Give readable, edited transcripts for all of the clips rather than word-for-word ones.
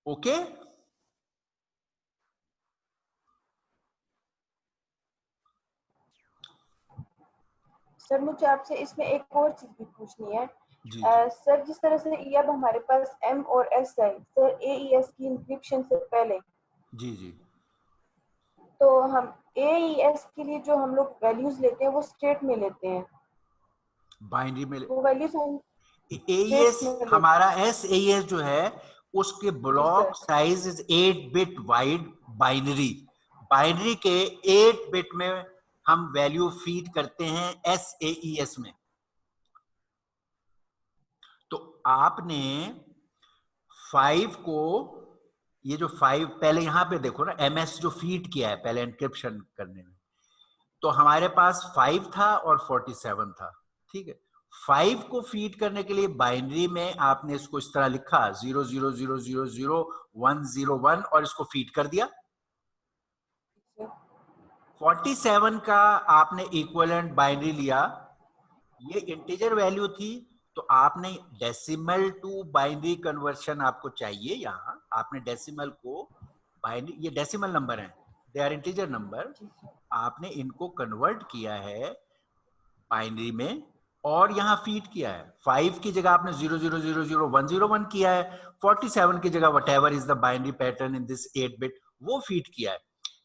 Okay. Sir मुझे आपसे इसमें एक और चीज भी पूछनी है। जी जी सर जिस तरह से ये अब हमारे पास एम और एस है सर, एईएस की इंक्रिप्शन से पहले, जी जी। तो हम एईएस के लिए जो हम लोग वैल्यूज लेते हैं वो स्टेट में लेते हैं, बाइनरी में वो वैल्यूज हम एईएस, स्टेट्स में लेते हैं। हमारा एसएईएस जो है उसके जी sir. Block size is 8 bit wide binary. Binary के 8 बिट में हम वैल्यू फीड करते हैं एसएईएस में। तो आपने 5 को, ये जो 5 पहले यहां पे देखो ना, एमएस जो फीड किया है पहले एनक्रिप्शन करने में, तो हमारे पास 5 था और 47 था। ठीक है, 5 को फीड करने के लिए बाइनरी में आपने इसको इस तरह लिखा 000000101 और इसको फीड कर दिया। 47 का आपने इक्विवेलेंट बाइनरी लिया, ये इंटीजर वैल्यू थी, तो आपने डेसिमल टू बाइनरी कन्वर्शन आपको चाहिए। यहां आपने डेसिमल को बाइनरी, ये डेसिमल नंबर है, दे आर इंटीजर नंबर, जी सर। आपने इनको कन्वर्ट किया है बाइनरी में और यहां फीड किया है। 5 की जगह आपने 0000101 किया है, 47 की जगह what ever is the binary pattern in this 8 bit वो फीड किया है।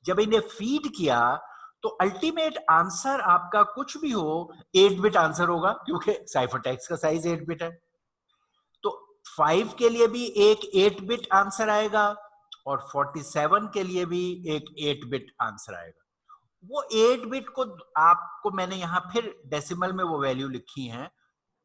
जब इन्हें फीड किया तो अल्टीमेट आंसर आपका कुछ भी हो 8 बिट आंसर होगा, क्योंकि साइफर टेक्स्ट का साइज 8 बिट है। तो 5 के लिए भी एक 8 बिट आंसर आएगा और 47 के लिए भी एक 8 बिट आंसर आएगा। वो 8 बिट को आपको मैंने यहां फिर डेसिमल में वो वैल्यू लिखी है,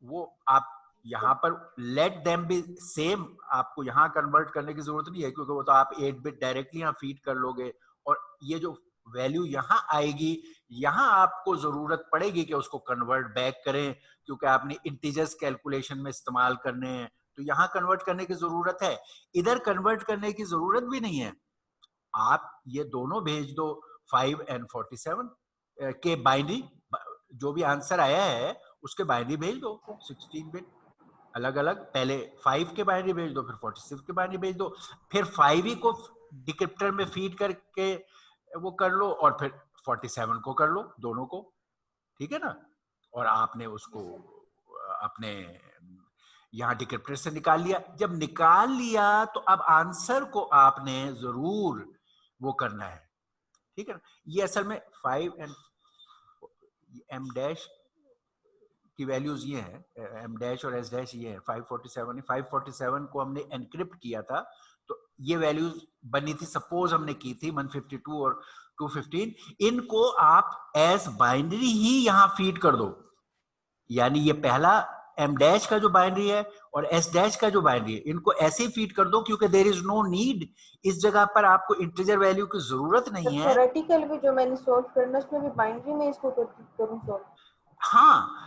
वो आप यहां पर लेट देम बी सेम, आपको यहां कन्वर्ट करने की जरूरत नहीं है, क्योंकि वो तो आप 8 बिट डायरेक्टली यहां फीड कर लोगे। और ये जो वैल्यू यहां आएगी, यहां आपको जरूरत पड़ेगी कि उसको कन्वर्ट बैक करें, क्योंकि आपने इंटीजर्स कैलकुलेशन में इस्तेमाल करने हैं, तो यहां कन्वर्ट करने की जरूरत है। इधर कन्वर्ट करने की जरूरत भी नहीं है, आप ये दोनों भेज दो 5 एंड 47 के बाइनरी, जो भी आंसर आया है उसके बाइनरी भेज दो 16 बिट अलग अलग। पहले 5 के बाइनरी भेज दो, फिर 46 के बाइनरी भेज दो, फिर 5 ही को डिक्रिप्टर में फीड करके वो कर लो और फिर 47 को कर लो, दोनों को। ठीक है ना, और आपने उसको अपने यहां डिक्रिप्टर से निकाल लिया। जब निकाल लिया तो अब आंसर को आपने जरूर वो करना है। ठीक है ना, ये असल में 5 एंड एम डैश की वैल्यूज ये हैं, एम डैश और एस डैश ये है 547। 547 को हमने एनक्रिप्ट किया था, तो ये वैल्यूज बनी थी, सपोज हमने की थी 152 और 215, इनको आप एज बाइनरी ही यहां फीड कर दो। यानी ये पहला एम डैश का जो बाइनरी है और एस डैश का जो बाइनरी है, इनको ऐसे ही फीड कर दो, क्योंकि देयर इज नो नीड, इस जगह पर आपको इंटीजर वैल्यू की जरूरत नहीं है। थ्योरेटिकल भी जो मैंने सॉल्व करना उसमें भी बाइनरी में इसको करूँ सॉल्व। हाँ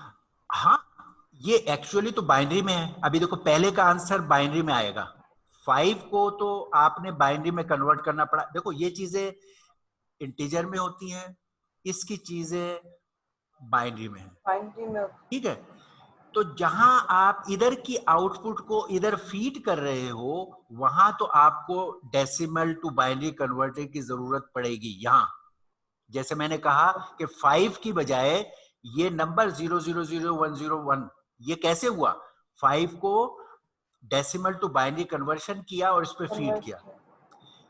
हाँ, ये एक्चुअली तो बाइनरी में है। अभी देखो पहले का आंसर बाइनरी में आएगा, 5 को तो आपने बाइनरी में कन्वर्ट करना पड़ा। देखो ये चीजें इंटीजर में होती हैं, इसकी चीजें बाइनरी में है। बाइनरी में ठीक है, तो जहां आप इधर की आउटपुट को इधर फीड कर रहे हो, वहां तो आपको डेसिमल टू बाइनरी कन्वर्टर की जरूरत पड़ेगी। यहां जैसे मैंने कहा कि 5 की बजाय ये नंबर 0000101, ये कैसे हुआ? 5 को डेसिमल टू बाइनरी कन्वर्शन किया और इस पे फीड कन्वर्ट किया। किया।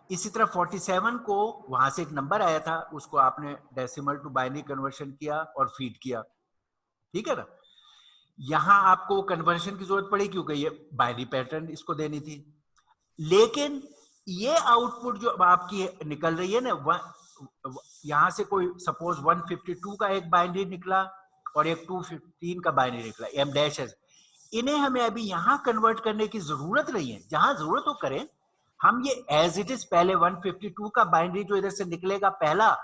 इसी तरह 47 को वहां से एक नंबर आया था, उसको आपने डेसिमल टू बाइनरी कन्वर्शन किया और फीड किया। ठीक है ना, यहां आपको कन्वर्शन की जरूरत पड़ी क्योंकि ये बाइनरी पैटर्न इसको देनी थी। लेकिन ये आउटपुट जो आपकी निकल रही है ना, यहां से कोई सपोज 152 का एक बाइनरी निकला और एक 215 का बाइनरी निकला, एम डैश, इन्हें हमें अभी यहां कन्वर्ट करने की जरूरत नहीं है। जहां जरूरत हो करें, हम ये एज इट इज पहले 152 का बाइनरी जो इधर से निकलेगा पहला,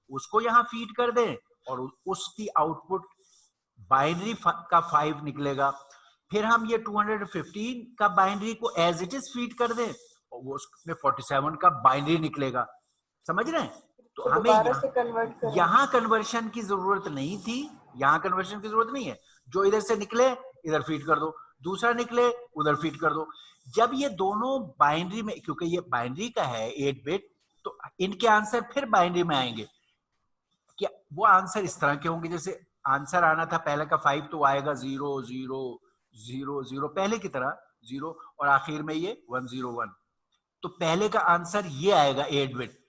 उसको यहां फीड कर दें और उसकी आउटपुट बाइनरी का 5 निकलेगा। फिर हम ये 215 का बाइनरी को एज इट इज फीड कर दें और वो उसमें 47 का बाइनरी निकलेगा। समझ रहे हैं? तो तो हमें दोबारा से कन्वर्ट करें। यहां कन्वर्शन की जरूरत नहीं थी, यहां कन्वर्शन की जरूरत नहीं है। जो इधर से निकले इधर फीड कर दो, दूसरा निकले उधर फीड कर दो। जब ये दोनों बाइनरी में, क्योंकि ये बाइनरी का है 8 बिट, तो इनके आंसर फिर बाइनरी में आएंगे। क्या वो आंसर इस तरह के होंगे, जैसे आंसर आना था पहले का 5 तो आएगा 0 0 0 0 पहले की तरह 0, और आखिर में ये 101। तो पहले का आंसर ये आएगा 8 बिट।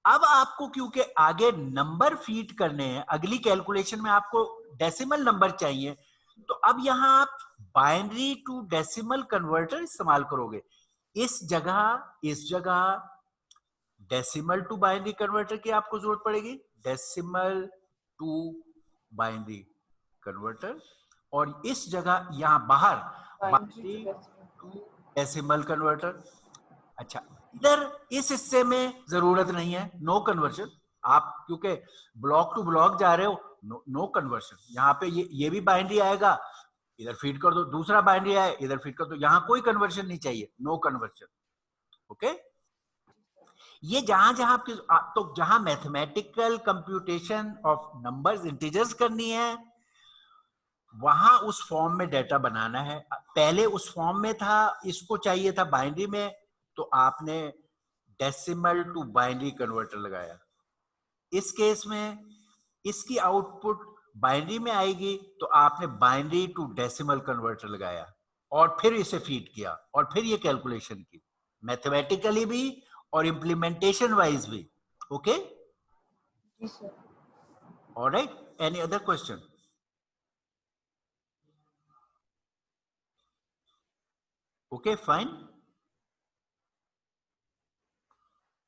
अब आपको क्योंकि आगे नंबर फीड करने हैं, अगली कैलकुलेशन में आपको डेसिमल नंबर चाहिए, तो अब यहां आप बाइनरी टू डेसिमल कन्वर्टर इस्तेमाल करोगे। इस जगह डेसिमल टू बाइनरी कन्वर्टर की आपको जरूरत पड़ेगी, डेसिमल टू बाइनरी कन्वर्टर, और इस जगह यहां बाहर binary binary to decimal. To decimal converter. अच्छा, इधर इस हिस्से में जरूरत नहीं है, नो कन्वर्शन। आप क्योंकि ब्लॉक टू ब्लॉक जा रहे हो, नो कन्वर्शन। यहाँ पे ये भी बाइनरी आएगा, इधर फीड कर दो, दूसरा बाइनरी आए इधर फीड कर दो, यहाँ कोई कन्वर्शन नहीं चाहिए, नो कन्वर्शन। ओके, ये जहां जहां आपके तो जहां mathematical computation of numbers integers करनी है, वहां उस फॉर्म में डेटा बनाना है। पहले उस फॉर्म में था, इसको चाहिए था बाइनरी में, तो आपने डेसिमल टू बाइनरी कन्वर्टर लगाया। इस केस में इसकी आउटपुट बाइनरी में आएगी, तो आपने बाइनरी टू डेसिमल कन्वर्टर लगाया और फिर इसे फीड किया और फिर ये कैलकुलेशन की, मैथमेटिकली भी और इंप्लीमेंटेशन वाइज भी। ओके, जी sir. Alright, any other question? Okay, fine,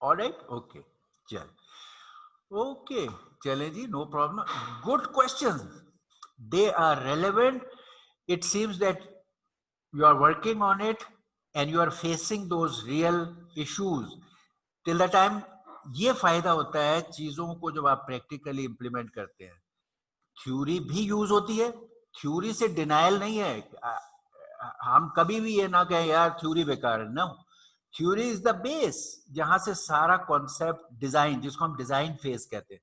alright, okay, चल, ओके, चले जी, no problem, good question, they are relevant. It seems that you are working on it and you are facing those real issues till the time। ये फायदा होता है चीजों को जब आप प्रैक्टिकली इंप्लीमेंट करते हैं। थ्योरी भी यूज होती है, थ्योरी से डिनायल नहीं है। हम कभी भी ये ना कहें यार थ्योरी बेकार है, ना, थ्योरी इज द बेस, जहां से सारा कॉन्सेप्ट डिजाइन, जिसको हम डिजाइन फेज कहते हैं,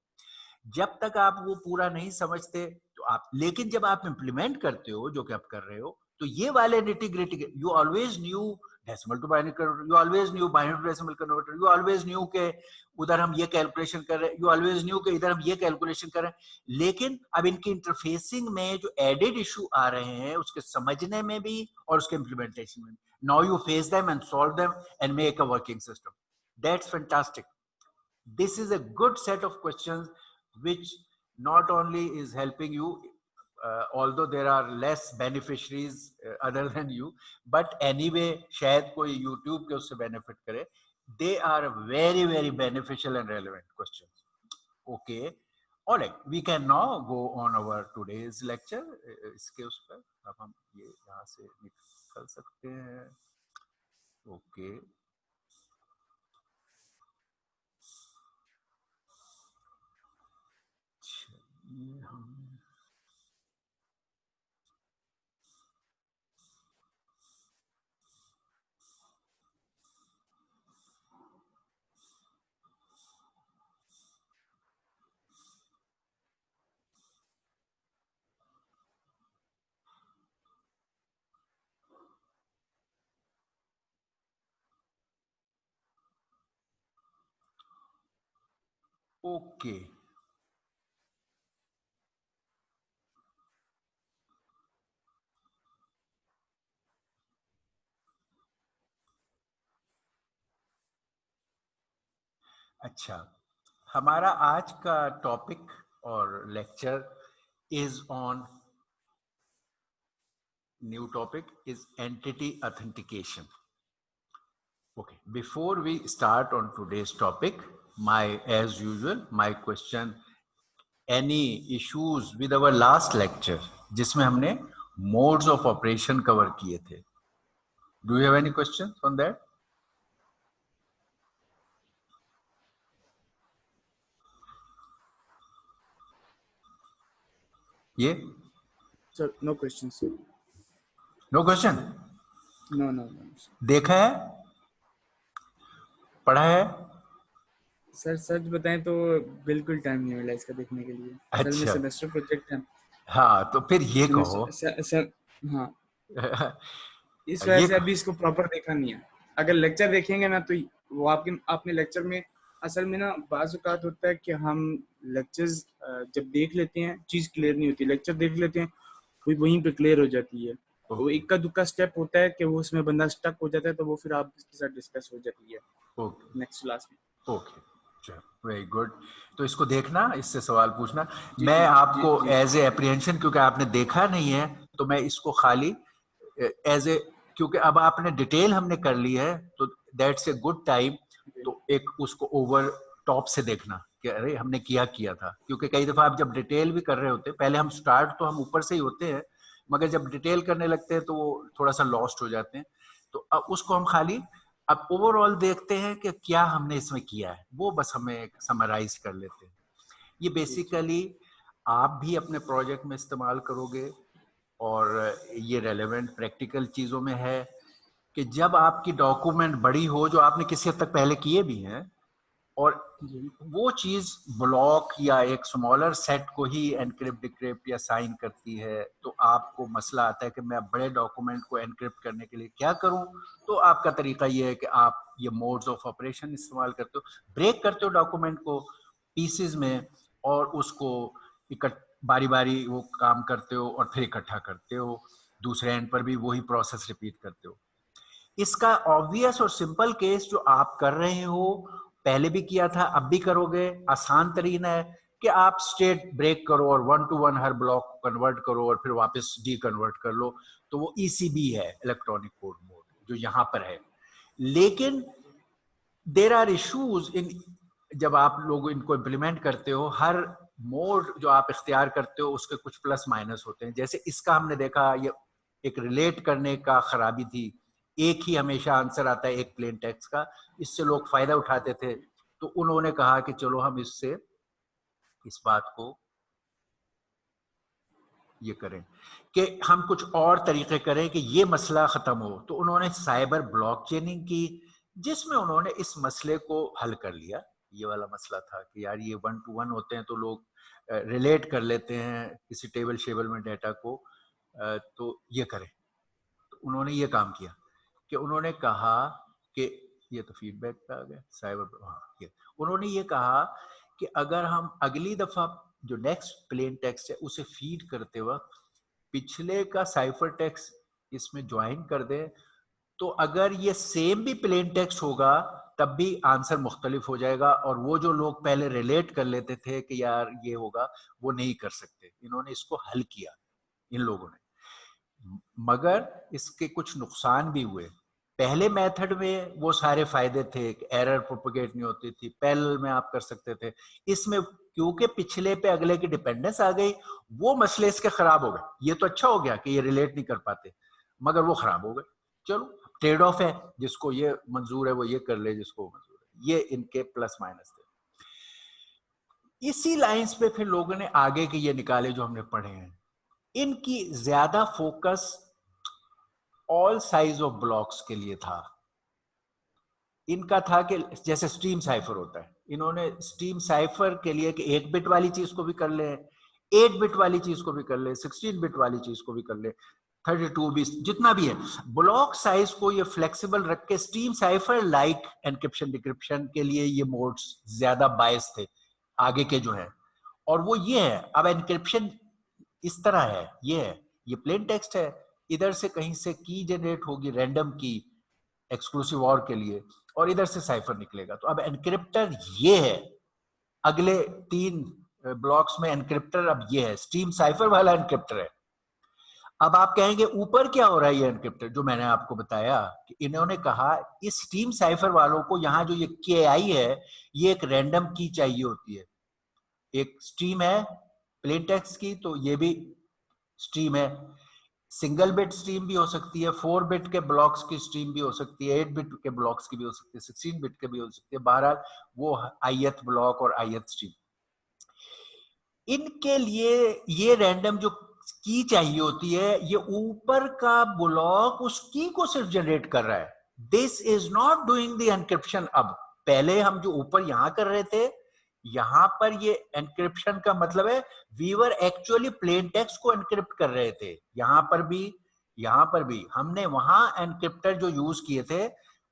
जब तक आप वो पूरा नहीं समझते तो आप, लेकिन जब आप इंप्लीमेंट करते हो जो कि आप कर रहे हो, तो ये वाले nitty gritty, you always knew decimal to binary converter, you always knew binary to decimal converter, you always knew के उधर हम ये कैलकुलेशन कर रहे हैं, यू ऑलवेज न्यू के इधर हम ये कैलकुलेशन कर रहे हैं। लेकिन अब इनकी इंटरफेसिंग में जो एडेड इशू आ रहे हैं, उसके समझने में भी और उसके इंप्लीमेंटेशन में, now you face them and solve them and make a working system. That's fantastic. This is a good set of questions which not only is helping you, although there are less beneficiaries other than you, but anyway शायद कोई YouTube के उससे benefit करे, they are very very beneficial and relevant questions. Okay, all right, we can now go on our today's lecture। इसके उस पर अब हम ये यहाँ से निकल सकते हैं। Okay, ये हम okay। अच्छा, हमारा आज का टॉपिक और lecture is on, new topic is entity authentication. Okay, before we start on today's topic, my as usual my question, any issues with our last lecture जिसमें हमने मोड्स ऑफ ऑपरेशन कवर किए थे? Do you have any question on that? ये Sir, no questions, sir. No question? No. देखा है, पढ़ा है? Sir सच बताएं तो बिल्कुल टाइम नहीं मिला इसका देखने के लिए। सर में अच्छा, सेमेस्टर प्रोजेक्ट है। हाँ, तो फिर ये कहो, सर हाँ इस वजह ये से अभी इसको प्रॉपर देखा नहीं है। अगर लेक्चर देखेंगे ना तो वो आपने लेक्चर में असल में ना बाज़ औक़ात होता है कि हम लेक्चर्स जब देख लेते हैं चीज़ क्लियर नहीं होती, लेक्चर देख लेते हैं वहीं पे क्लियर हो जाती है। वो इक्का दुक्का स्टेप होता है कि वो उसमें बंदा स्टक हो जाता है, तो वो फिर आपके साथ डिस्कस हो जाती है ओके नेक्स्ट क्लास में। ओके, चलो वेरी गुड। तो इसको देखना, इससे सवाल पूछना। जी मैं जी जी आपको जी एज ए एप्रीहेंशन, क्योंकि आपने देखा नहीं है, तो मैं इसको खाली एज ए, क्योंकि अब आपने डिटेल हमने कर ली है, तो दैट्स ए गुड टाइम। तो एक उसको ओवर टॉप से देखना कि अरे हमने किया था, क्योंकि कई दफा आप जब डिटेल भी कर रहे होते हैं, पहले हम स्टार्ट तो हम ऊपर से ही होते हैं, मगर जब डिटेल करने लगते हैं तो वो थोड़ा सा लॉस्ट हो जाते हैं। तो अब उसको हम खाली अब ओवरऑल देखते हैं कि क्या हमने इसमें किया है, वो बस हमें समराइज कर लेते हैं। ये जी जी बेसिकली आप भी अपने प्रोजेक्ट में इस्तेमाल करोगे, और ये रेलेवेंट प्रैक्टिकल चीज़ों में है कि जब आपकी डॉक्यूमेंट बड़ी हो, जो आपने किसी हद तक पहले किए भी हैं, और जी वो चीज ब्लॉक या एक स्मॉलर सेट को ही एनक्रिप्ट डिक्रिप्ट या साइन करती है, तो आपको मसला आता है कि मैं बड़े डॉक्यूमेंट को एनक्रिप्ट करने के लिए क्या करूं। तो आपका तरीका ये है कि आप ये मोड्स ऑफ ऑपरेशन इस्तेमाल करते हो, ब्रेक करते हो डॉक्यूमेंट को पीसेस में, और उसको बारी बारी वो काम करते हो और फिर इकट्ठा करते हो, दूसरे एंड पर भी वही प्रोसेस रिपीट करते हो। इसका ऑब्वियस और सिंपल केस जो आप कर रहे हो, पहले भी किया था, अब भी करोगे, आसान तरीन है कि आप स्टेट ब्रेक करो और 1 to 1 हर ब्लॉक कन्वर्ट करो और फिर वापस डी कन्वर्ट कर लो। तो वो ईसीबी है, इलेक्ट्रॉनिक कोड मोड, जो यहां पर है। लेकिन देर आर इश्यूज इन, जब आप लोग इनको इम्प्लीमेंट करते हो, हर मोड जो आप इख्तियार करते हो उसके कुछ प्लस माइनस होते हैं। जैसे इसका हमने देखा, ये एक रिलेट करने का खराबी थी, एक ही हमेशा आंसर आता है एक प्लेन टेक्स्ट का, इससे लोग फायदा उठाते थे। तो उन्होंने कहा कि चलो हम इससे इस बात को ये करें कि हम कुछ और तरीके करें कि ये मसला खत्म हो। तो उन्होंने साइबर ब्लॉकचेनिंग की, जिसमें उन्होंने इस मसले को हल कर लिया। ये वाला मसला था कि यार ये 1 to 1 होते हैं तो लोग रिलेट कर लेते हैं किसी टेबल शेबल में डेटा को, तो ये करें। तो उन्होंने ये काम किया कि उन्होंने कहा कि ये तो फीडबैक पे आ गया साइबर, हाँ ये उन्होंने ये कहा कि अगर हम अगली दफा जो नेक्स्ट प्लेन टेक्स्ट है उसे फीड करते वक्त पिछले का साइफर टेक्स्ट इसमें ज्वाइन कर दें, तो अगर ये सेम भी प्लेन टेक्स्ट होगा तब भी आंसर मुख्तलिफ हो जाएगा, और वो जो लोग पहले रिलेट कर लेते थे कि यार ये होगा, वो नहीं कर सकते। इन्होंने इसको हल किया इन लोगों ने, मगर इसके कुछ नुकसान भी हुए। पहले मेथड में वो सारे फायदे थे, एरर प्रोपेगेट नहीं होती थी, पैरेलल में आप कर सकते थे। इसमें क्योंकि पिछले पे अगले की डिपेंडेंस आ गई, वो मसले इसके खराब हो गए। ये तो अच्छा हो गया कि ये रिलेट नहीं कर पाते, मगर वो खराब हो गए। चलो ट्रेड ऑफ है, जिसको ये मंजूर है वो ये कर ले, जिसको मंजूर है। ये इनके प्लस माइनस थे। इसी लाइंस पे फिर लोगों ने आगे के ये निकाले जो हमने पढ़े हैं। इनकी ज्यादा focus all size of blocks के लिए था। इनका था कि जैसे स्ट्रीम साइफर होता है, इन्होंने स्ट्रीम साइफर के लिए कि 1 बिट वाली चीज को भी कर ले, 8 बिट वाली चीज को भी कर ले, 16 बिट वाली चीज को भी कर ले, 32 भी, जितना भी है, ब्लॉक साइज को ये फ्लेक्सिबल रख के stream cipher like encryption decryption के लिए ये मोड्स ज्यादा बायस थे आगे के जो है। और वो ये है, अब एनक्रिप्शन इस तरह है, ये है, ये प्लेन टेक्स्ट है, इधर से कहीं से की जनरेट होगी, रैंडम की, एक्सक्लूसिव और के लिए, और इधर से साइफर निकलेगा। तो अब एनक्रिप्टर ये है, अगले 3 ब्लॉक्स में एनक्रिप्टर अब ये है, स्ट्रीम साइफर वाला एनक्रिप्टर है। अब आप कहेंगे ऊपर क्या हो रहा है ये एनक्रिप्टर, जो मैंने आपको बताया कि इन्होंने कहा इस स्ट्रीम साइफर वालों को यहाँ जो ये KI है, ये एक रैंडम की चाहिए होती है। एक स्ट्रीम है प्लेन टेक्स्ट की, तो ये भी स्ट्रीम है, सिंगल बिट स्ट्रीम भी हो सकती है, 4 बिट के ब्लॉक्स की स्ट्रीम भी हो सकती है, 8 बिट के ब्लॉक्स की भी हो सकती है, 16 बिट के भी हो सकती है। बहरहाल वो ith ब्लॉक और ith स्ट्रीम, इनके लिए ये रैंडम जो की चाहिए होती है, ये ऊपर का ब्लॉक उस की को सिर्फ जनरेट कर रहा है। This is not doing the encryption. अब पहले हम जो ऊपर यहां कर रहे थे, यहां पर ये एनक्रिप्शन का मतलब है we were actually plain text को एनक्रिप्ट कर रहे थे। यहां पर भी यहां पर भी हमने वहां एनक्रिप्टर जो यूज किए थे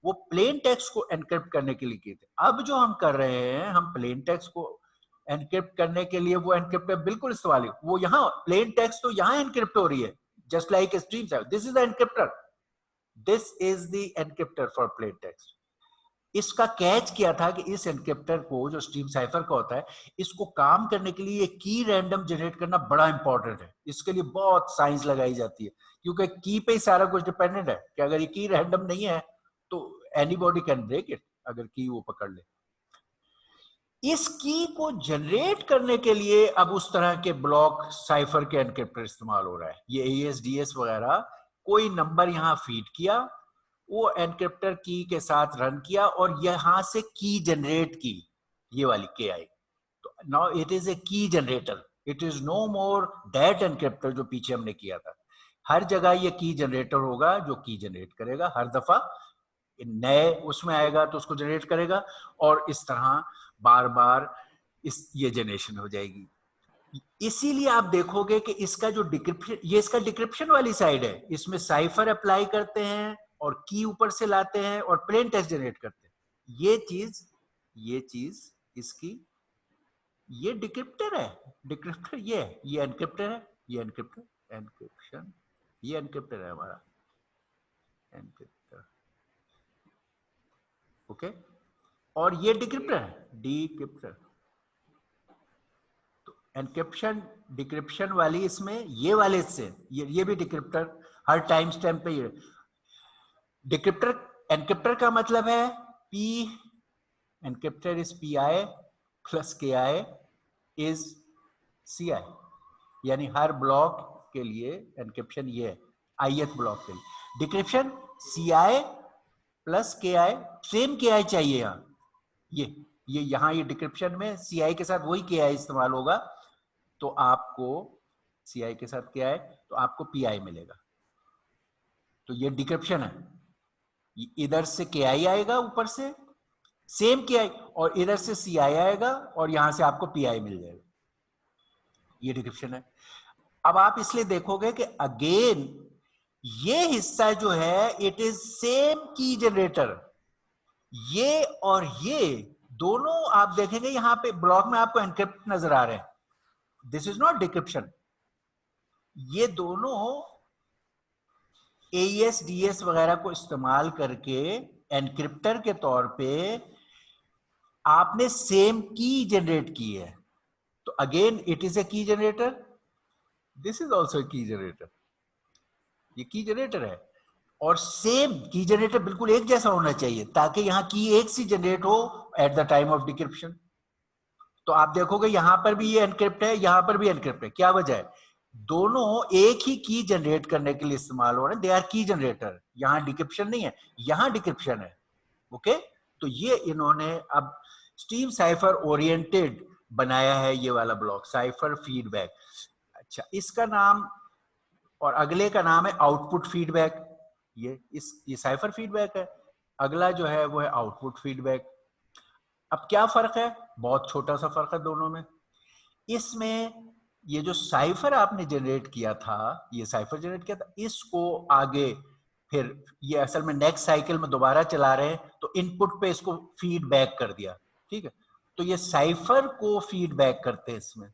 वो प्लेन टेक्स्ट को एनक्रिप्ट करने के लिए किए थे। अब जो हम कर रहे हैं, हम प्लेन टेक्स्ट को एनक्रिप्ट करने के लिए वो एनक्रिप्टर बिल्कुल इस्तेमाल है। वो यहाँ प्लेन टेक्स्ट तो यहाँ एनक्रिप्ट हो रही है, just like stream cipher. This is the encryptor, this is the encryptor for plain text. इसका कैच किया था कि इस एनक्रिप्टर को, जो स्ट्रीम साइफर का होता है, इसको काम करने के लिए की रैंडम जनरेट करना बड़ा इंपॉर्टेंट है। इसके लिए बहुत साइंस लगाई जाती है, क्योंकि की पे ही सारा कुछ डिपेंडेंट है कि अगर ये की रैंडम नहीं है तो एनीबॉडी कैन ब्रेक इट, अगर की वो पकड़ ले। इस की को जनरेट करने के लिए अब उस तरह के ब्लॉक साइफर के एनक्रिप्टर इस्तेमाल हो रहा है। ये AES-DS वगैरह, कोई नंबर यहाँ फीड किया, वो एनक्रिप्टर की के साथ रन किया और यहां से की जनरेट की, ये वाली KI। तो now it is a key generator, it is no more that encryptor जो पीछे हमने किया था। हर जगह ये की जनरेटर होगा जो की जनरेट करेगा, हर दफा नए उसमें आएगा तो उसको जनरेट करेगा, और इस तरह बार बार ये जनरेशन हो जाएगी। इसीलिए आप देखोगे कि इसका जो डिक्रिप्शन, ये इसका डिक्रिप्शन वाली साइड है, इसमें साइफर अप्लाई करते हैं और की ऊपर से लाते हैं और प्लेन टेक्स्ट जनरेट करते हैं। ये चीज इसकी, ये डिक्रिप्टर है, डिक्रिप्टर ये है, ये एनक्रिप्टर है, ये एनक्रिप्टर, एनक्रिप्शन, ये एनक्रिप्टर है हमारा, एनक्रिप्टर, ओके। और ये डिक्रिप्टर है, डिक्रिप्टर। तो एनक्रिप्शन डिक्रिप्शन वाली इसमें, ये वाले से ये भी डिक्रिप्टर, हर टाइम स्टैम्प पे ये डिक्रिप्टर। एनक्रिप्टर का मतलब है P, encryptor is PI plus KI is CI, यानी हर ब्लॉक के लिए एनक्रिप्शन ये है, ith ब्लॉक के लिए। Decryption CI plus KI, same KI चाहिए यहाँ, ये यहाँ ये डिक्रिप्शन में CI के साथ वही KI इस्तेमाल होगा, तो आपको CI के साथ KI, तो आपको PI मिलेगा। तो ये डिक्रिप्शन है, इधर से KI आएगा ऊपर से सेम KI, और इधर से CI आएगा और यहां से आपको PI मिल जाएगा, ये डिक्रिप्शन है। अब आप इसलिए देखोगे कि अगेन ये हिस्सा जो है इट इज सेम की जनरेटर, ये और ये दोनों आप देखेंगे यहां पे ब्लॉक में आपको एनक्रिप्ट नजर आ रहे हैं, दिस इज नॉट डिक्रिप्शन। ये दोनों AES-DS वगैरह को इस्तेमाल करके एनक्रिप्टर के तौर पे आपने सेम की जनरेट की है। तो again it is a key generator, this is also की जनरेटर, ये की जनरेटर है, और सेम की जनरेटर बिल्कुल एक जैसा होना चाहिए ताकि यहां की एक सी जनरेट हो at the time of decryption. तो आप देखोगे यहां पर भी ये एनक्रिप्ट है, यहां पर भी एनक्रिप्ट है। क्या वजह है? दोनों एक ही की जनरेट करने के लिए इस्तेमाल हो रहे हैं, दे आर की जनरेटर। यहां डिक्रिप्शन नहीं है, यहां डिक्रिप्शन है, ओके। तो ये इन्होंने अब स्ट्रीम साइफर ओरिएंटेड बनाया है, ये वाला ब्लॉक साइफर फीडबैक। अच्छा, इसका नाम और अगले का नाम है आउटपुट फीडबैक। ये साइफर फीडबैक है, अगला जो है वो है आउटपुट फीडबैक। अब क्या फर्क है? बहुत छोटा सा फर्क है दोनों में। इसमें ये जो साइफर आपने जनरेट किया था, ये साइफर जनरेट किया था, इसको आगे फिर ये असल में नेक्स्ट साइकिल में दोबारा चला रहे हैं, तो इनपुट पे इसको फीडबैक कर दिया, ठीक है। तो ये साइफर को फीडबैक करते हैं इसमें,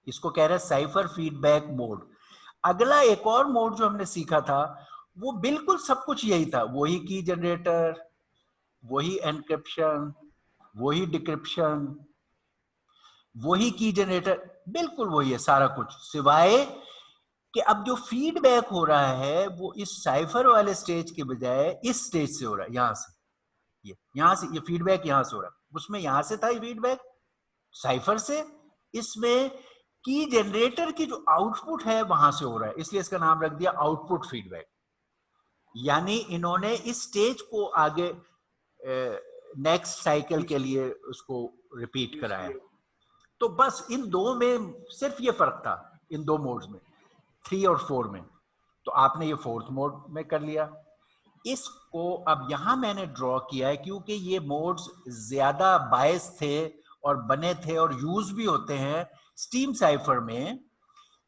इसको कह रहे हैं साइफर फीडबैक मोड। अगला एक और मोड जो हमने सीखा था वो बिल्कुल सब कुछ यही था, वही की जनरेटर, वही एनक्रिप्शन, वही डिक्रिप्शन, वही की जनरेटर, बिल्कुल वही है सारा कुछ, सिवाय कि अब जो फीडबैक हो रहा है वो इस साइफर वाले स्टेज के बजाय इस स्टेज से हो रहा है, यहां से, यहां से ये फीडबैक यहां से हो रहा है। उसमें यहां से था फीडबैक साइफर से, इसमें की जनरेटर की जो आउटपुट है वहां से हो रहा है, इसलिए इसका नाम रख दिया आउटपुट फीडबैक। यानी इन्होंने इस स्टेज को आगे नेक्स्ट साइकिल के लिए उसको रिपीट कराया। तो बस इन दो में सिर्फ ये फर्क था, इन दो मोड्स में, 3 और 4 में। तो आपने ये 4th मोड में कर लिया। इसको अब यहां मैंने ड्रॉ किया है क्योंकि ये मोड्स ज्यादा बायस थे और बने थे और यूज भी होते हैं स्ट्रीम साइफर में।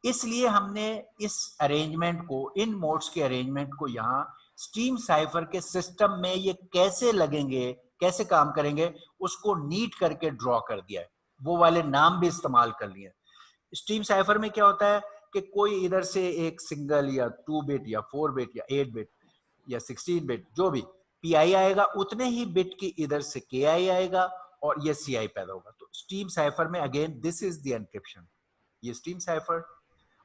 इसलिए हमने इस अरेंजमेंट को, इन मोड्स के अरेंजमेंट को यहाँ स्ट्रीम साइफर के सिस्टम में ये कैसे लगेंगे, कैसे काम करेंगे, उसको नीट करके ड्रॉ कर दिया है। वो वाले नाम भी इस्तेमाल कर लिए। स्ट्रीम साइफर में क्या होता है कि कोई इधर से एक सिंगल या 2 बिट या 4 बिट या 8 बिट या 16 बिट जो भी पीआई आएगा, उतने ही बिट की इधर से केआई आएगा और ये सीआई पैदा होगा। तो स्ट्रीम साइफर में again this is the encryption, ये स्ट्रीम साइफर।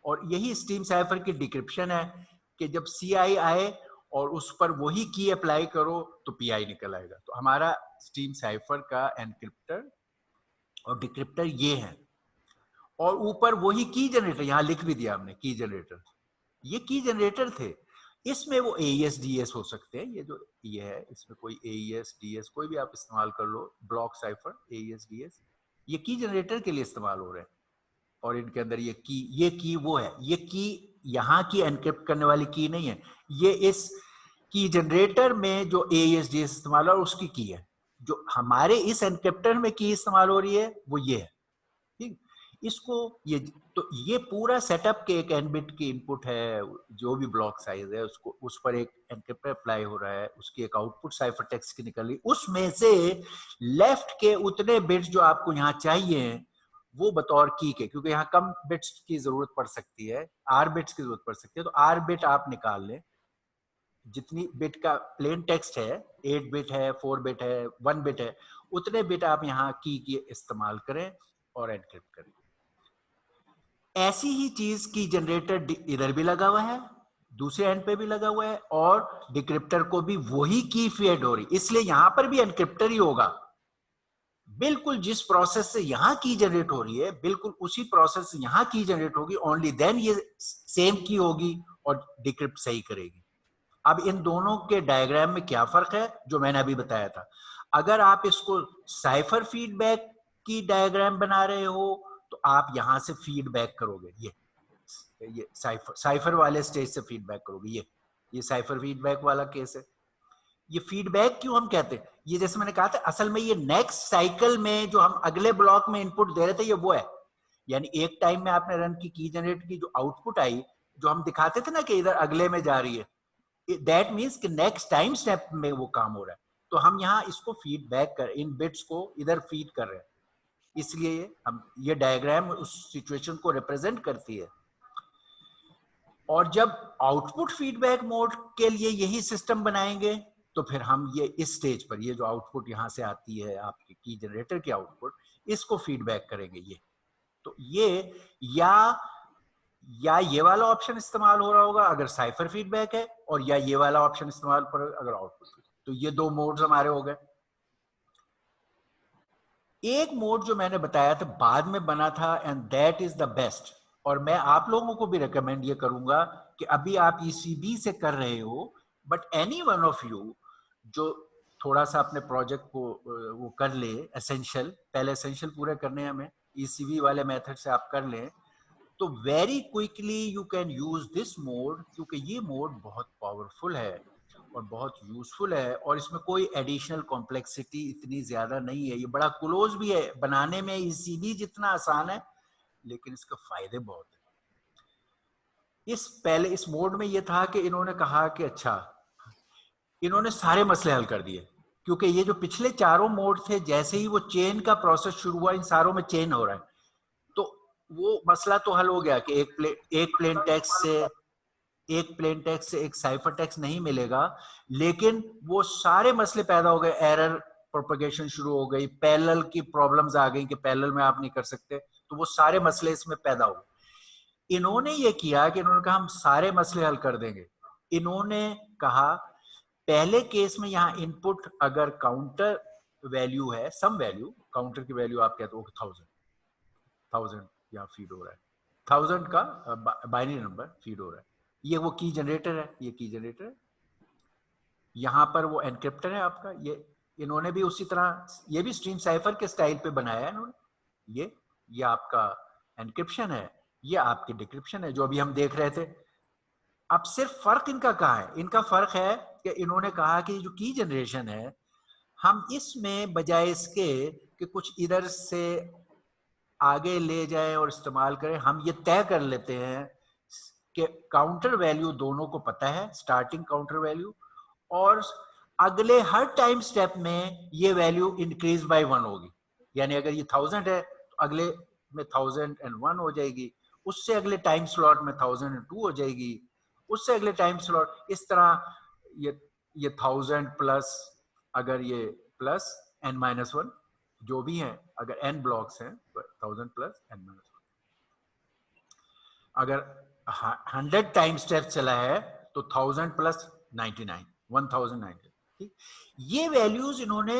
और यही स्ट्रीम साइफर की डिक्रिप्शन है कि जब सीआई आए और उस पर वही की अप्लाई करो तो पीआई निकल आएगा। तो हमारा स्ट्रीम साइफर का एनक्रिप्टर और डिक्रिप्टर ये है। और ऊपर वही की जनरेटर, यहां लिख भी दिया हमने की जनरेटर, ये की जनरेटर थे। इसमें वो एईएस डीएस हो सकते हैं, ये जो ये है इसमें कोई एईएस डीएस कोई भी आप इस्तेमाल कर लो, ब्लॉक साइफर एईएस डीएस, ये की जनरेटर के लिए इस्तेमाल हो रहे हैं। और इनके अंदर ये की वो है, ये की यहाँ की एनक्रिप्ट करने वाली की नहीं है, ये इस की जनरेटर में जो एईएस डीएस इस्तेमाल हो उसकी की है। जो हमारे इस एनक्रिप्टर में की इस्तेमाल हो रही है वो ये है, ठीक। इसको ये तो ये पूरा सेटअप के एक एन बिट की इनपुट है, जो भी ब्लॉक साइज है उसको उस पर एक एनक्रिप्टर अप्लाई हो रहा है, उसकी एक आउटपुट साइफर टेक्स्ट की निकल रही, उसमें से लेफ्ट के उतने बिट्स जो आपको यहाँ चाहिए वो बतौर की के, क्योंकि यहाँ कम बिट्स की जरूरत पड़ सकती है, आर बिट्स की जरूरत पड़ सकती है, तो आर बिट आप निकाल लें। जितनी बिट का प्लेन टेक्स्ट है, 8 बिट है, 4 बिट है, 1 बिट है, उतने बिट आप यहाँ की इस्तेमाल करें और एनक्रिप्ट करें। ऐसी ही चीज की जनरेटर इधर भी लगा हुआ है, दूसरे एंड पे भी लगा हुआ है, और डिक्रिप्टर को भी वही की फीड हो रही, इसलिए यहां पर भी एनक्रिप्टर ही होगा। बिल्कुल जिस प्रोसेस से यहां की जनरेट हो रही है, बिल्कुल उसी प्रोसेस से यहां की जनरेट होगी, ओनली देन ये सेम की होगी और डिक्रिप्ट सही करेगी। अब इन दोनों के डायग्राम में क्या फर्क है, जो मैंने अभी बताया था। अगर आप इसको साइफर फीडबैक की डायग्राम बना रहे हो तो आप यहां से फीडबैक करोगे, ये साइफर वाले स्टेज से फीडबैक करोगे, ये साइफर फीडबैक वाला केस है। ये फीडबैक क्यों हम कहते हैं, ये जैसे मैंने कहा था, असल में ये नेक्स्ट साइकिल में जो हम अगले ब्लॉक में इनपुट दे रहे थे, ये वो है। यानी एक टाइम में आपने रन की जनरेट की, जो आउटपुट आई, जो हम दिखाते थे ना कि इधर अगले में जा रही है, दैट मीन्स कि नेक्स्ट टाइम स्टेप में वो काम हो रहा है। तो हम यहाँ इसको फीडबैक कर, इन बिट्स को इधर फीड कर रहे हैं, इसलिए हम ये डायग्राम उस सिचुएशन को रिप्रेजेंट करती है। और जब आउटपुट फीडबैक मोड के लिए यही सिस्टम बनाएंगे तो फिर हम ये इस स्टेज पर, ये जो आउटपुट यहां से आती है आपकी की जनरेटर की आउटपुट, इसको फीडबैक करेंगे ये। तो या ये वाला ऑप्शन इस्तेमाल हो रहा होगा अगर साइफर फीडबैक है, और या ये वाला ऑप्शन इस्तेमाल पर अगर आउटपुट। तो ये दो मोड्स हमारे हो गए। एक मोड जो मैंने बताया था बाद में बना था, and that is the best, और मैं आप लोगों को भी रिकमेंड ये करूंगा कि अभी आप ईसीबी से कर रहे हो, but any one of you जो थोड़ा सा अपने प्रोजेक्ट को वो कर ले, एसेंशियल, पहले एसेंशियल पूरे करने हैं हमें, ईसीबी वाले मेथड से आप कर लें तो very quickly you can use this mode, क्योंकि ये मोड बहुत पावरफुल है और बहुत यूजफुल है, और इसमें कोई एडिशनल कॉम्प्लेक्सिटी इतनी ज्यादा नहीं है। ये बड़ा क्लोज भी है बनाने में, ईसीबी जितना आसान है, लेकिन इसके फायदे बहुत है। इस मोड में ये था कि इन्होंने कहा कि अच्छा, इन्होंने सारे मसले हल कर दिए, क्योंकि ये जो पिछले चारों मोड थे, जैसे ही वो चेन का प्रोसेस शुरू हुआ, इन सारों में चेन हो रहा है, तो वो मसला तो हल हो गया कि एक प्लेन टेक्स्ट से एक साइफर टेक्स्ट नहीं मिलेगा, लेकिन वो सारे मसले पैदा हो गए, एरर प्रोपगेशन शुरू हो गई, पैरेलल की प्रॉब्लम्स आ गई कि पैरेलल में आप नहीं कर सकते, तो वो सारे मसले इसमें पैदा हो गए। इन्होंने ये किया कि इन्होंने कहा हम सारे मसले हल कर देंगे। इन्होंने कहा पहले केस में यहाँ इनपुट अगर काउंटर वैल्यू है, सम वैल्यू, काउंटर की वैल्यू आप कहते हो 1000 यहाँ फीड हो रहा है, 1000 का बाइनरी नंबर फीड हो रहा है, ये वो की जनरेटर है, ये की जनरेटर है। यहाँ पर वो एनक्रिप्टर है आपका, ये इन्होंने भी उसी तरह, ये भी स्ट्रीम साइफर के स्टाइल पे बनाया है इन्होंने। ये आपका एनक्रिप्शन है, ये आपकी डिक्रिप्शन है, जो अभी हम देख रहे थे। अब सिर्फ फर्क इनका कहाँ है, इनका फर्क है कि इन्होंने कहा कि जो की जनरेशन है, हम इसमें बजाय इसके कि कुछ इधर से आगे ले जाएं और इस्तेमाल करें, हम ये तय कर लेते हैं कि काउंटर वैल्यू दोनों को पता है, स्टार्टिंग काउंटर वैल्यू, और अगले हर टाइम स्टेप में ये वैल्यू इंक्रीज बाय 1 होगी। यानी अगर ये 1000 है तो अगले में 1001 हो जाएगी, उससे अगले टाइम स्लॉट में 1002 हो जाएगी, उससे अगले टाइम स्लॉट, इस तरह ये 1000 प्लस, अगर ये प्लस n-1 जो भी है, अगर n ब्लॉक्स हैं तो 1000 प्लस n-1। अगर 100 टाइम स्टेप चला है तो 1000 प्लस 99, 1090। ठीक, ये वैल्यूज इन्होंने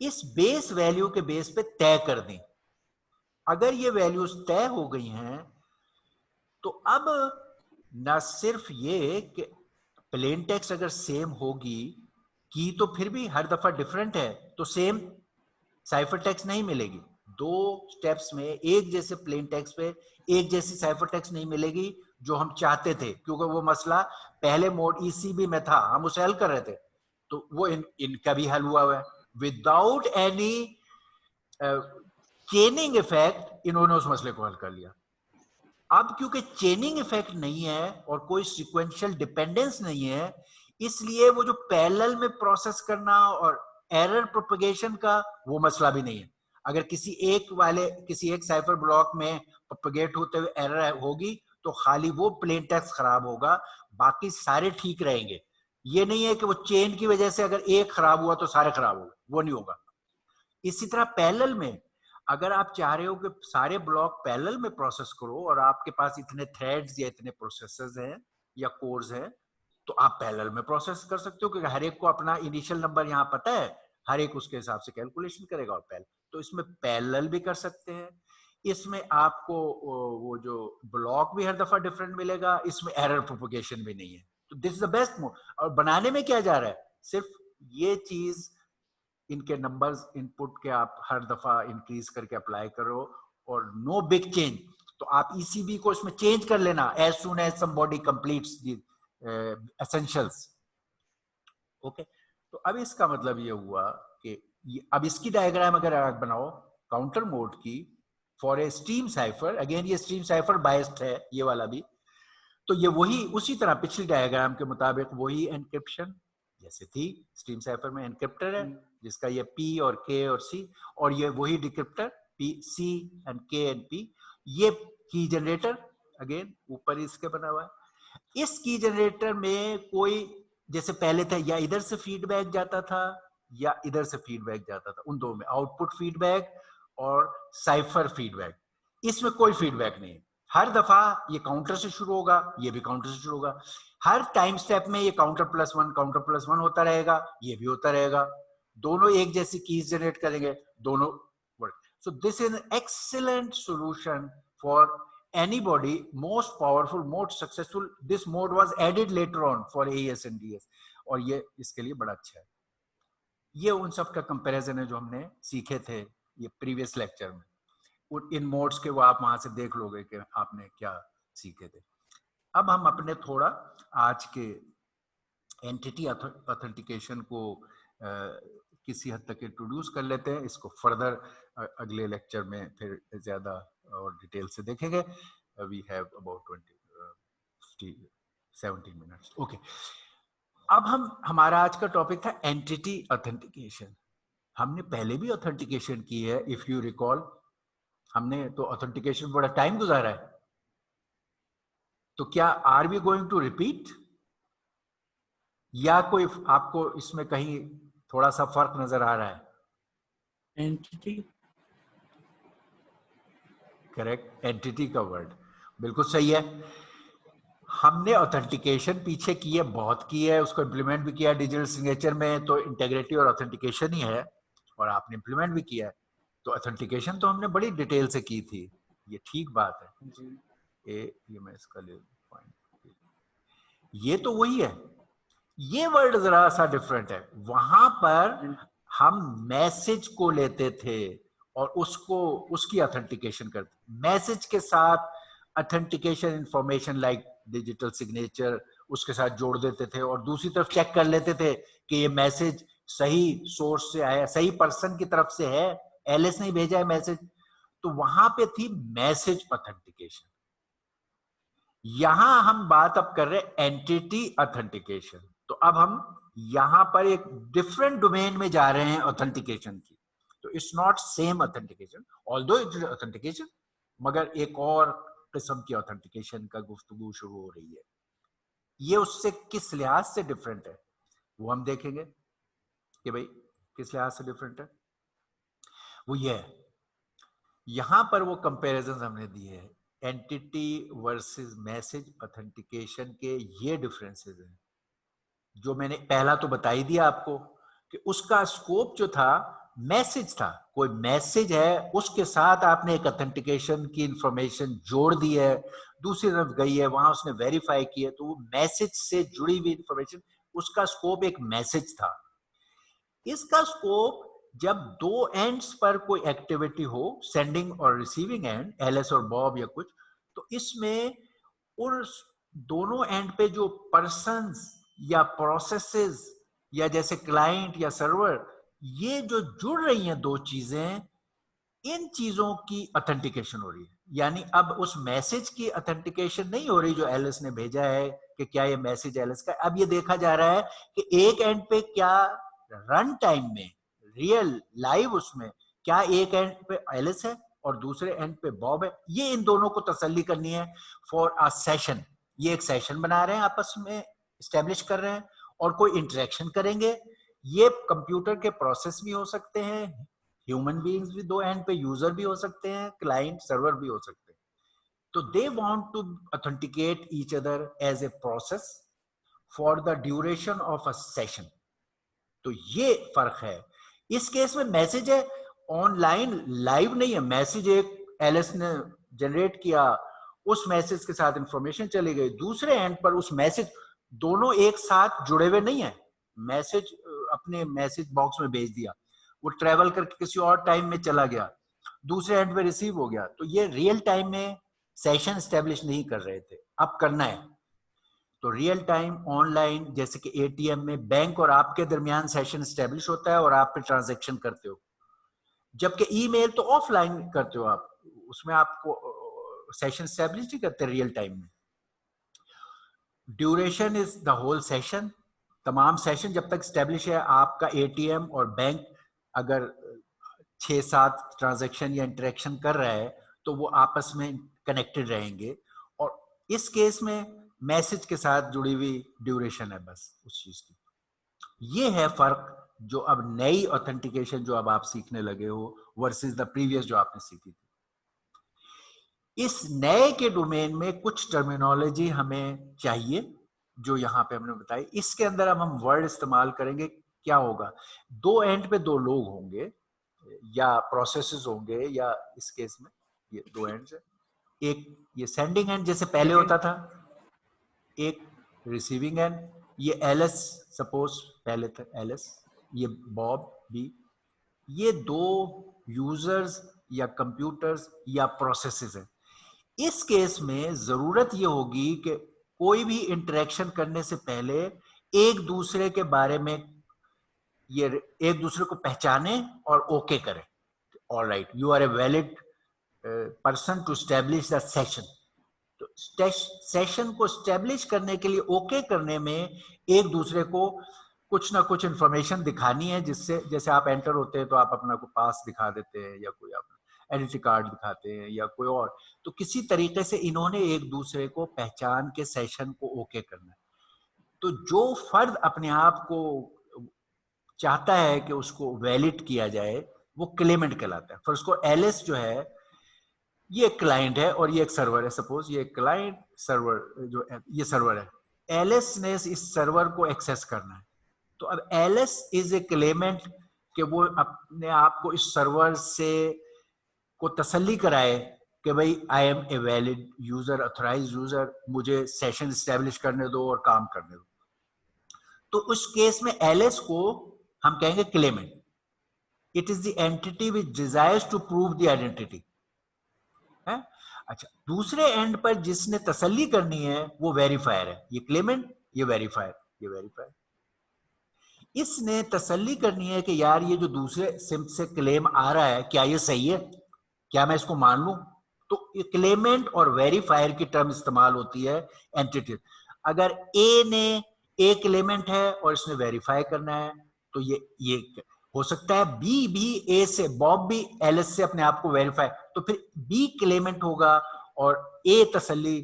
इस बेस वैल्यू के बेस पे तय कर दी। अगर ये वैल्यूज तय हो गई हैं तो अब न सिर्फ ये कि प्लेन टेक्स्ट अगर सेम होगी, की तो फिर भी हर दफा डिफरेंट है, तो सेम साइफर टेक्स्ट नहीं मिलेगी। 2 स्टेप्स में एक जैसे प्लेन टेक्स्ट पे एक जैसी साइफर टेक्स्ट नहीं मिलेगी जो हम चाहते थे, क्योंकि वो मसला पहले मोड ईसीबी में था, हम उसे हल कर रहे थे, तो वो इनका भी हल हुआ है विदाउट एनी चेनिंग इफेक्ट। इन्होंने उस मसले को हल कर लिया। अब क्योंकि चेनिंग इफेक्ट नहीं है और कोई सीक्वेंशियल डिपेंडेंस नहीं है, इसलिए वो जो पैरेलल में प्रोसेस करना और एरर प्रोपगेशन का वो मसला भी नहीं है। अगर किसी एक साइफर ब्लॉक में प्रोपगेट होते हुए एरर होगी तो खाली वो प्लेन टेक्स्ट खराब होगा, बाकी सारे ठीक रहेंगे। ये नहीं है कि वो चेन की वजह से अगर एक खराब हुआ तो सारे खराब होगा, वो नहीं होगा। इसी तरह पैरेलल में अगर आप चाह रहे हो कि सारे ब्लॉक पैरेलल में प्रोसेस करो और आपके पास इतने थ्रेड्स या इतने प्रोसेसर्स हैं या कोर्स हैं, तो आप पैरेलल में प्रोसेस कर सकते हो, क्योंकि हर एक को अपना इनिशियल नंबर यहाँ पता है, हर एक उसके हिसाब से कैलकुलेशन करेगा और पैरेलल, तो इसमें पैरेलल भी कर सकते हैं। इसमें आपको वो जो ब्लॉक भी हर दफा डिफरेंट मिलेगा, इसमें एरर प्रोपगेशन भी नहीं है। तो this is the best mode. और बनाने में क्या जा रहा है, सिर्फ ये चीज, इनके नंबर्स इनपुट के आप हर दफा इंक्रीज करके अप्लाई करो और नो बिग चेंज। तो आप ईसीबी को इसमें चेंज कर लेना as soon as somebody completes the essentials. Okay, तो अब इसका मतलब ये हुआ कि अब इसकी डायग्राम अगर आप बनाओ काउंटर मोड की for a stream cipher, again ये स्ट्रीम साइफर बायस्ड है ये वाला भी, तो ये वही उसी तरह पिछली डायग्राम के मुताबिक वही एनक्रिप्शन जैसे थी। स्ट्रीम साइफर में एनक्रिप्टर है जिसका ये P और K और C, और ये वही decryptor P, C and K and P। ये की जनरेटर अगेन ऊपर इसके बना हुआ है। इस की जनरेटर में कोई जैसे पहले था, या इधर से फीडबैक जाता था या इधर से फीडबैक जाता था, उन दो में आउटपुट फीडबैक और साइफर फीडबैक। इसमें कोई फीडबैक नहीं है, हर दफा ये काउंटर से शुरू होगा, ये भी काउंटर से शुरू होगा, हर टाइम स्टेप में ये काउंटर प्लस वन होता रहेगा, ये भी होता रहेगा, दोनों एक जैसी कीज जनरेट करेंगे, दोनों work. So this is an excellent solution for anybody, most powerful, most successful. This mode was added later on for AES and DS, और ये इसके लिए बड़ा अच्छा है। ये उन सब का कंपैरिजन है जो हमने सीखे थे ये प्रीवियस लेक्चर में। इन मोड्स के वो आप वहां से देख लोगे कि आपने क्या सीखे थे। अब हम अपने थोड़ा आज के एंटिटी ऑथेंटिकेशन को किसी हद तक इंट्रोड्यूस कर लेते हैं। इसको फर्दर अगले लेक्चर में फिर ज्यादा और डिटेल से देखेंगे। We have about 17 minutes. Okay, अब हमारा आज का टॉपिक था एंटिटी ऑथेंटिकेशन। हमने पहले भी ऑथेंटिकेशन की है, इफ यू रिकॉल, हमने तो ऑथेंटिकेशन बड़ा टाइम गुजारा है, तो क्या are we going to repeat, या कोई आपको इसमें कहीं थोड़ा सा फर्क नजर आ रहा है? एंटिटी, करेक्ट, एंटिटी का वर्ड बिल्कुल सही है। हमने ऑथेंटिकेशन पीछे की है, बहुत की है, उसको इम्प्लीमेंट भी किया डिजिटल सिग्नेचर में, तो इंटेग्रिटी और ऑथेंटिकेशन ही है, और आपने इम्प्लीमेंट भी किया है। तो ऑथेंटिकेशन तो हमने बड़ी डिटेल से की थी, ये ठीक बात है जी। ये मैं इसका ले पॉइंट, ये तो वही है, ये वर्ड जरा सा डिफरेंट है। वहां पर हम मैसेज को लेते थे और उसकी ऑथेंटिकेशन करते, मैसेज के साथ authentication information like digital signature उसके साथ जोड़ देते थे, और दूसरी तरफ चेक कर लेते थे कि ये मैसेज सही सोर्स से आया, सही पर्सन की तरफ से है, एलएस नहीं भेजा है मैसेज, तो वहां पे थी मैसेज ऑथेंटिकेशन। यहां हम बात अब कर रहे हैं एंटिटी ऑथेंटिकेशन। तो अब हम यहां पर एक डिफरेंट डोमेन में जा रहे हैं ऑथेंटिकेशन की। तो it's not same authentication, although it is authentication, मगर एक और किस्म की ऑथेंटिकेशन का गुफ्तगू शुरू हो रही है। ये उससे किस लिहाज से डिफरेंट है वो हम देखेंगे कि भाई किस लिहाज से डिफरेंट है। वो ये है, यहां पर वो कंपैरिजन हमने दिए हैं, एंटिटी वर्सेस मैसेज ऑथेंटिकेशन के ये डिफरेंसेस हैं जो मैंने पहला तो बता ही दिया आपको कि उसका स्कोप जो था मैसेज था। कोई मैसेज है, उसके साथ आपने एक ऑथेंटिकेशन की इंफॉर्मेशन जोड़ दी है, दूसरी तरफ गई है, वहां उसने वेरीफाई किया, तो वो मैसेज से जुड़ी हुई इंफॉर्मेशन, उसका स्कोप एक मैसेज था। इसका स्कोप जब दो एंड्स पर कोई एक्टिविटी हो, सेंडिंग और रिसीविंग एंड, एलएस और बॉब या कुछ, तो इसमें उन दोनों एंड पे जो पर्सन्स या प्रोसेसेस या जैसे क्लाइंट या सर्वर, ये जो जुड़ रही हैं दो चीजें, इन चीजों की ऑथेंटिकेशन हो रही है। यानी अब उस मैसेज की ऑथेंटिकेशन नहीं हो रही जो एलिस ने भेजा है कि क्या ये मैसेज एलिस का। अब ये देखा जा रहा है कि एक एंड पे क्या रन टाइम में रियल लाइव उसमें क्या एक एंड पे एलिस है और दूसरे एंड पे बॉब है। ये इन दोनों को तसल्ली करनी है फॉर अ सेशन। ये एक सेशन बना रहे हैं, आपस में स्टैब्लिश कर रहे हैं और कोई इंटरेक्शन करेंगे। ये कंप्यूटर के प्रोसेस भी हो सकते हैं, ह्यूमन बीइंग्स भी दो एंड पे यूजर भी हो सकते हैं, क्लाइंट सर्वर भी हो सकते हैं। तो they want to authenticate each other as a process for the duration of a session. तो ये फर्क है। इस केस में मैसेज है ऑनलाइन, लाइव नहीं है। मैसेज एक एलिस ने जनरेट किया, उस मैसेज के साथ इंफॉर्मेशन चली गई, दूसरे एंड पर उस मैसेज, दोनों एक साथ जुड़े हुए नहीं है। मैसेज अपने मैसेज बॉक्स में भेज दिया, वो ट्रेवल करके किसी और टाइम में चला गया, दूसरे एंड पे रिसीव हो गया। तो ये रियल टाइम में सेशन स्टैब्लिश नहीं कर रहे थे, अब करना है। तो रियल टाइम ऑनलाइन, जैसे कि एटीएम में बैंक और आपके दरमियान सेशन स्टैब्लिश होता है और आप पे ट्रांजैक्शन करते हो, जबकि ईमेल तो ऑफलाइन करते हो आप, उसमें आपको सेशन स्टैब्लिश नहीं करते रियल टाइम में। Duration is the whole session, तमाम सेशन जब तक स्टैब्लिश है। आपका एटीएम और बैंक अगर 6-7 ट्रांजैक्शन या इंटरेक्शन कर रहा है तो वो आपस में कनेक्टेड रहेंगे, और इस केस में मैसेज के साथ जुड़ी हुई ड्यूरेशन है बस उस चीज की। ये है फर्क जो अब नई ऑथेंटिकेशन जो अब आप सीखने लगे हो वर्सेस द प्रीवियस जो आपने सीखी थी। इस नए के डोमेन में कुछ टर्मिनोलॉजी हमें चाहिए जो यहाँ पे हमने बताई। इसके अंदर अब हम वर्ड इस्तेमाल करेंगे। क्या होगा, दो एंड पे दो लोग होंगे या प्रोसेसेस होंगे, या इस केस में ये दो एंड्स है, एक ये सेंडिंग एंड जैसे पहले होता था, एक रिसीविंग एंड, ये एलएस सपोज पहले था एलएस, ये बॉब बी। ये दो यूजर्स या कंप्यूटर्स या प्रोसेसेस हैं। इस केस में जरूरत ये होगी कि कोई भी इंटरेक्शन करने से पहले एक दूसरे के बारे में ये एक दूसरे को पहचाने और ओके करें। Alright, you are a valid person to establish the session. तो सेशन को स्टैब्लिश करने के लिए ओके करने में एक दूसरे को कुछ ना कुछ इंफॉर्मेशन दिखानी है, जिससे जैसे आप एंटर होते हैं तो आप अपना को पास दिखा देते हैं या कोई अपना आइडेंटिटी कार्ड दिखाते हैं या कोई और। तो किसी तरीके से इन्होंने एक दूसरे को पहचान के सेशन को ओके करना है। तो जो फर्द अपने आप को चाहता है कि उसको वैलिड किया जाए वो क्लेमेंट कहलाता है। फिर उसको एलिस जो है ये एक क्लाइंट है और ये एक सर्वर है। सपोज ये क्लाइंट सर्वर जो ये सर्वर है, एलिस ने इस सर्वर को एक्सेस करना है। तो अब एलिस इज ए क्लेमेंट कि वो अपने आप को इस सर्वर से को तसल्ली कराए कि भाई I am a valid user, authorized user, मुझे सेशन स्टैब्लिश करने दो और काम करने दो। तो उस केस में एलिस को हम कहेंगे claimant. It is the entity which desires to prove the identity है। अच्छा, दूसरे एंड पर जिसने तसल्ली करनी है वो वेरीफायर है। ये क्लेमेंट, ये वेरीफायर, ये वेरीफायर। इसने तसल्ली करनी है कि यार ये जो दूसरे सिम्प से क्लेम आ रहा है क्या ये सही है। क्या मैं इसको मान लूं? तो क्लेमेंट और वेरीफायर की टर्म इस्तेमाल होती है एंटिटी। अगर ए ने ए क्लेमेंट है और इसने वेरीफाई करना है तो ये हो सकता है बी भी ए से, बॉब भी एलिस से अपने आप को वेरीफाई, तो फिर बी क्लेमेंट होगा और ए तसल्ली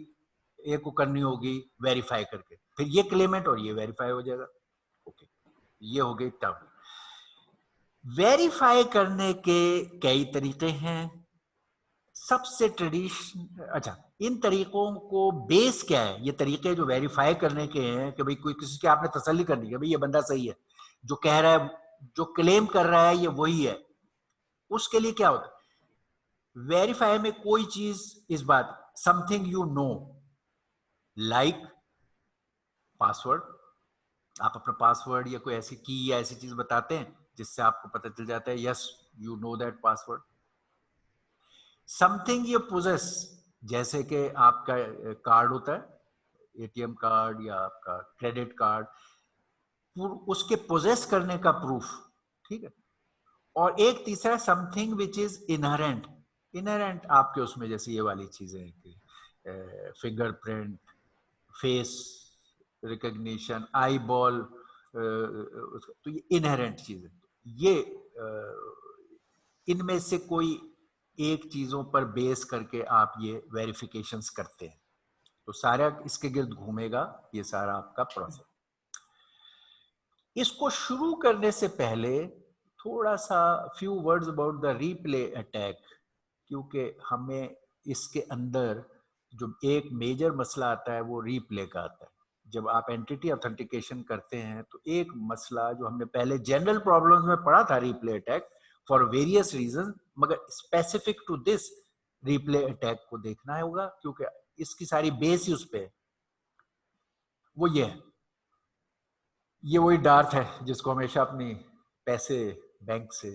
ए को करनी होगी वेरीफाई करके, फिर ये क्लेमेंट और ये वेरीफाई हो जाएगा। ओके, ये हो गई टर्म। वेरीफाई करने के कई तरीके हैं। सबसे ट्रेडिशन, अच्छा, इन तरीकों को बेस क्या है? ये तरीके जो वेरीफाई करने के हैं कि भाई कोई किसी की आपने तसल्ली करनी है भाई ये बंदा सही है, जो कह रहा है, जो क्लेम कर रहा है ये वही है, उसके लिए क्या होता है? वेरीफाई में कोई चीज, इस बात, something you know, like password, आप अपना पासवर्ड या कोई ऐसी की या ऐसी चीज बताते हैं जिससे आपको पता चल जाता है yes you know that password. Something ये पोजेस, जैसे कि आपका कार्ड होता है, एटीएम कार्ड या आपका क्रेडिट कार्ड, उसके पोजेस करने का प्रूफ, ठीक है। और एक तीसरा something which is inherent, inherent आपके उसमें, जैसे ये वाली चीजें हैं कि fingerprint, face recognition, eye ball, तो ये इनहेरेंट चीजें, ये इनमें से कोई एक चीजों पर बेस करके आप ये वेरिफिकेशंस करते हैं, तो सारा इसके गिर्द घूमेगा ये सारा आपका प्रोसेस। इसको शुरू करने से पहले थोड़ा सा few words about the replay attack, क्योंकि हमें इसके अंदर जो एक मेजर मसला आता है वो रीप्ले का आता है। जब आप एंटिटी ऑथेंटिकेशन करते हैं तो एक मसला जो हमने पहले जनरल प्रॉब्लम्स में पढ़ा था, replay attack, for various reason, मगर specific to this replay attack को देखना होगा क्योंकि इसकी सारी बेस ही उस पे है। वो ये है, ये वही डार्थ है जिसको हमेशा अपनी पैसे बैंक से,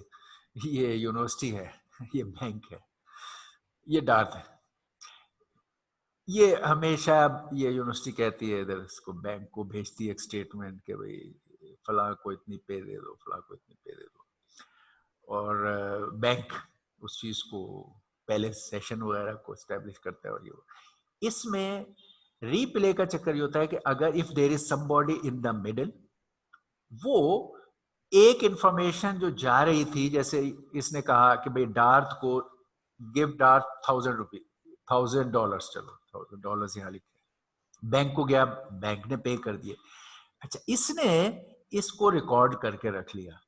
ये यूनिवर्सिटी है, ये बैंक है, ये डार्थ है, ये हमेशा ये यूनिवर्सिटी कहती है इधर इसको बैंक को भेजती है एक स्टेटमेंट कि भाई फला को इतनी पे दे दो, फला को इतनी पे दे दो, और बैंक उस चीज को पहले सेशन वगैरह को एस्टेब्लिश करता है। और ये इसमें रीप्ले का चक्कर ये होता है कि अगर if there is somebody in the middle, वो एक इंफॉर्मेशन जो जा रही थी, जैसे इसने कहा कि भाई डार्थ को गिव डार्थ $1000, $1000, चलो $1000 यहाँ लिखे, बैंक को गया, बैंक ने पे कर दिए। अच्छा, इसने इसको रिकॉर्ड करके रख लिया,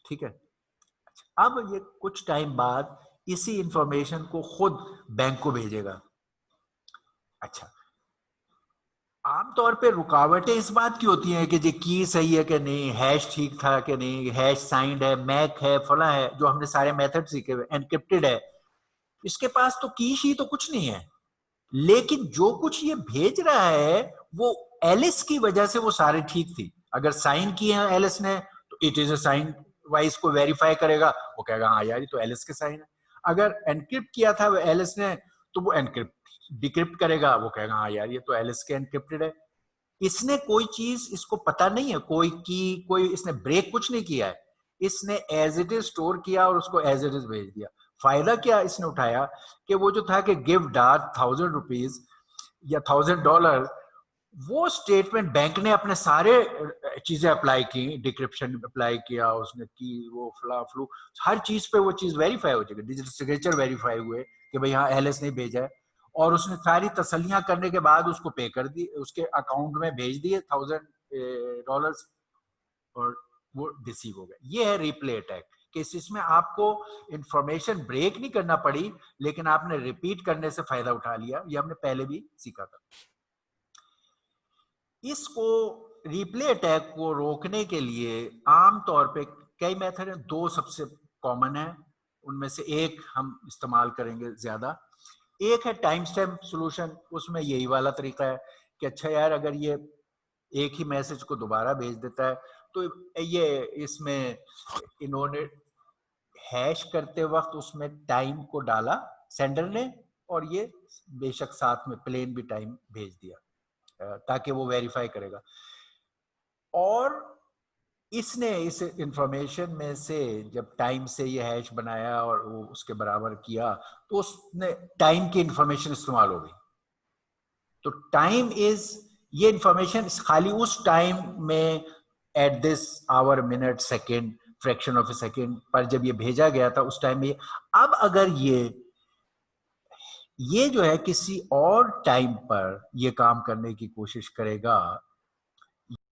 ठीक है। अच्छा, अब ये कुछ टाइम बाद इसी इंफॉर्मेशन को खुद बैंक को भेजेगा। अच्छा, आमतौर पे रुकावटें इस बात की होती हैं कि जी की सही है कि नहीं, हैश ठीक था कि नहीं, हैश साइंड है, मैक है, फला है, जो हमने सारे मेथड सीखे हुए, एनक्रिप्टेड है, इसके पास तो की शी तो कुछ नहीं है, लेकिन जो कुछ ये भेज रहा है वो एलिस की वजह से वो सारे ठीक थी। अगर साइन किए हैं एलिस ने तो इट इज अ साइन, वाइस को वेरीफाई करेगा, वो कहेगा हाँ यार ये तो एलिस के साइन है। अगर एनक्रिप्ट किया था एलिस ने तो वो एनक्रिप्ट डिक्रिप्ट करेगा, वो कहेगा हाँ यार ये तो एलिस के एनक्रिप्टेड है। इसने कोई चीज, इसको पता नहीं है कोई की, कोई इसने ब्रेक कुछ नहीं किया है, इसने एज इट इज स्टोर किया और उसको एज इट इज भेज दिया। फायदा क्या इसने उठाया कि वो जो था कि गिव डार्थ $1000 या $1000, वो स्टेटमेंट बैंक ने अपने सारे चीजें अप्लाई की, डिक्रिप्शन अप्लाई किया उसने, की वो फला फ्लू, हर चीज पे वो चीज वेरीफाई हो जाएगी, डिजिटल सिग्नेचर वेरीफाई हुए कि भाई हाँ एलएस नहीं भेजा है, और उसने सारी तसल्लियां करने के बाद उसको पे कर दी, उसके अकाउंट में भेज दिए $1000, और वो रिसीव हो गया। ये है रिप्ले अटैक कि इसमें आपको इंफॉर्मेशन ब्रेक नहीं करना पड़ी, लेकिन आपने रिपीट करने से फायदा उठा लिया। ये हमने पहले भी सीखा था। इसको रिप्ले अटैक को रोकने के लिए आमतौर पे कई मेथड हैं, दो सबसे कॉमन है, उनमें से एक हम इस्तेमाल करेंगे ज्यादा। एक है टाइम स्टैम्प सॉल्यूशन, उसमें यही वाला तरीका है कि अच्छा यार अगर ये एक ही मैसेज को दोबारा भेज देता है तो ये इसमें इन्होंने हैश करते वक्त उसमें टाइम को डाला सेंडर ने, और ये बेशक साथ में प्लेन भी टाइम भेज दिया ताकि वो वेरीफाई करेगा। और इसने इस इंफॉर्मेशन में से जब टाइम से ये हैश बनाया और वो उसके बराबर किया, तो उसने टाइम की इंफॉर्मेशन इस्तेमाल हो गई। तो टाइम इज, ये इंफॉर्मेशन खाली उस टाइम में at this our minute second fraction of A second पर जब ये भेजा गया था उस टाइम में। अब अगर ये जो है किसी और टाइम पर ये काम करने की कोशिश करेगा